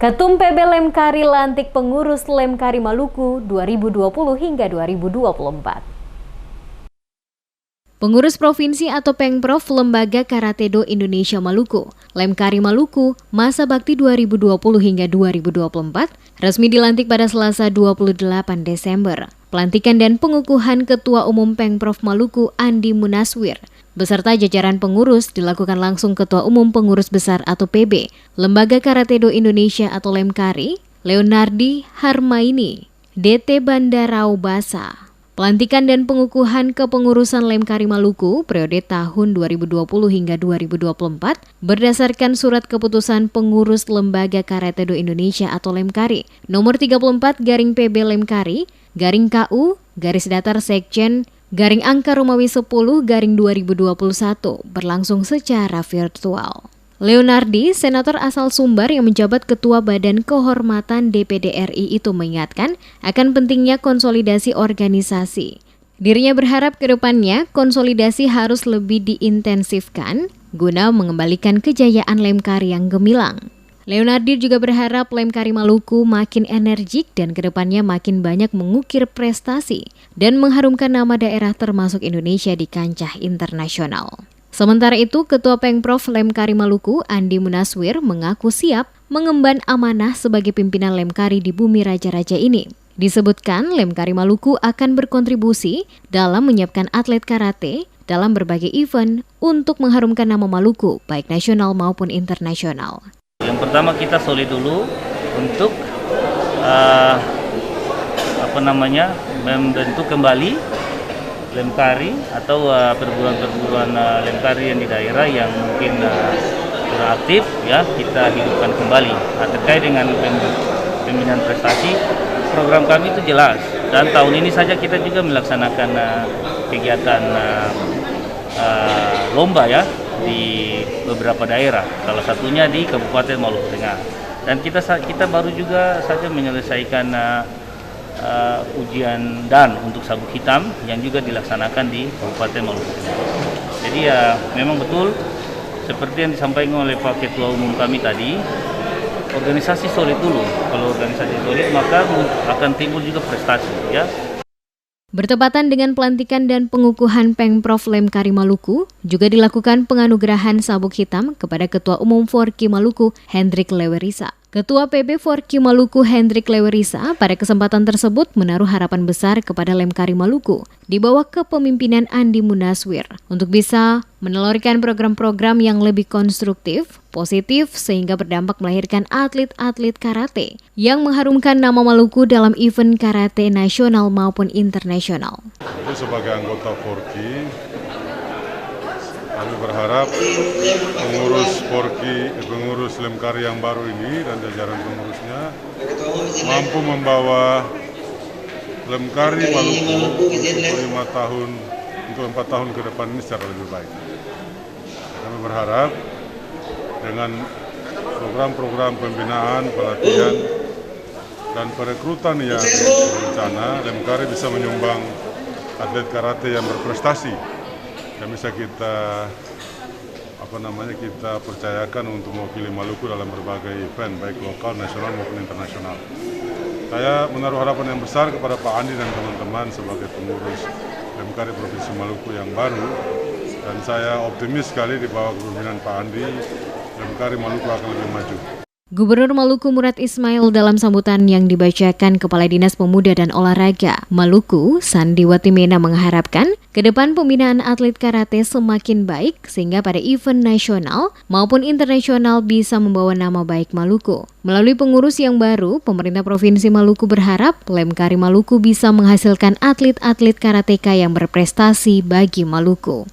Ketum PB Lemkari lantik pengurus Lemkari Maluku 2020 hingga 2024. Pengurus Provinsi atau Pengprov Lembaga Karatedo Indonesia Maluku, Lemkari Maluku, masa bakti 2020 hingga 2024, resmi dilantik pada Selasa 28 Desember. Pelantikan dan pengukuhan Ketua Umum Pengprov Maluku Andi Munaswir beserta jajaran pengurus dilakukan langsung Ketua Umum Pengurus Besar atau PB, Lembaga Karatedo Indonesia atau Lemkari, Leonardi Harmaini, DT Bandarau Basa. Pelantikan dan pengukuhan kepengurusan Lemkari Maluku periode tahun 2020 hingga 2024 berdasarkan surat keputusan pengurus Lembaga Karatedo Indonesia atau Lemkari nomor 34/PB Lemkari _KU _Sekjen _angka Romawi 10/2021 berlangsung secara virtual. Leonardi, senator asal Sumbar yang menjabat Ketua Badan Kehormatan DPD RI itu mengingatkan akan pentingnya konsolidasi organisasi. Dirinya berharap ke depannya konsolidasi harus lebih diintensifkan guna mengembalikan kejayaan Lemkari yang gemilang. Leonardi juga berharap Lemkari Maluku makin energik dan ke depannya makin banyak mengukir prestasi dan mengharumkan nama daerah termasuk Indonesia di kancah internasional. Sementara itu, Ketua Pengprov Lemkari Maluku, Andi Munaswir, mengaku siap mengemban amanah sebagai pimpinan Lemkari di bumi raja-raja ini. Disebutkan, Lemkari Maluku akan berkontribusi dalam menyiapkan atlet karate dalam berbagai event untuk mengharumkan nama Maluku, baik nasional maupun internasional. Yang pertama kita solid dulu untuk membentuk kembali Lemkari atau perguruan-perguruan Lemkari yang di daerah yang mungkin kurang aktif, ya kita hidupkan kembali. Terkait dengan pembinaan prestasi, program kami itu jelas dan tahun ini saja kita juga melaksanakan kegiatan lomba ya di beberapa daerah, salah satunya di Kabupaten Maluku Tengah. Dan kita baru juga saja menyelesaikan ujian dan untuk sabuk hitam yang juga dilaksanakan di Kabupaten Maluku Tengah. Jadi ya memang betul seperti yang disampaikan oleh Pak Ketua Umum kami tadi, organisasi solid dulu. Kalau organisasi solid maka akan timbul juga prestasi ya. Bertepatan dengan pelantikan dan pengukuhan Pengprov Lemkari Maluku, juga dilakukan penganugerahan sabuk hitam kepada Ketua Umum Forki Maluku, Hendrik Lewerisa. Ketua PB Forki Maluku Hendrik Lewerisa pada kesempatan tersebut menaruh harapan besar kepada Lemkari Maluku di bawah kepemimpinan Andi Munaswir untuk bisa menelurkan program-program yang lebih konstruktif, positif sehingga berdampak melahirkan atlet-atlet karate yang mengharumkan nama Maluku dalam event karate nasional maupun internasional. Jadi sebagai anggota Forki, kami berharap pengurus Lemkari yang baru ini dan jajaran pengurusnya mampu membawa Lemkari Maluku untuk 4 tahun ke depan ini secara lebih baik. Kami berharap dengan program-program pembinaan, pelatihan, dan perekrutan yang berencana, Lemkari bisa menyumbang atlet karate yang berprestasi yang bisa kita percayakan untuk mewakili Maluku dalam berbagai event baik lokal, nasional maupun internasional. Saya menaruh harapan yang besar kepada Pak Andi dan teman-teman sebagai pengurus Lemkari Provinsi Maluku yang baru, dan saya optimis sekali di bawah kepemimpinan Pak Andi, Lemkari Maluku akan lebih maju. Gubernur Maluku Murad Ismail dalam sambutan yang dibacakan Kepala Dinas Pemuda dan Olahraga Maluku, Sandiwati Mena mengharapkan ke depan pembinaan atlet karate semakin baik sehingga pada event nasional maupun internasional bisa membawa nama baik Maluku. Melalui pengurus yang baru, pemerintah Provinsi Maluku berharap Lemkari Maluku bisa menghasilkan atlet-atlet karateka yang berprestasi bagi Maluku.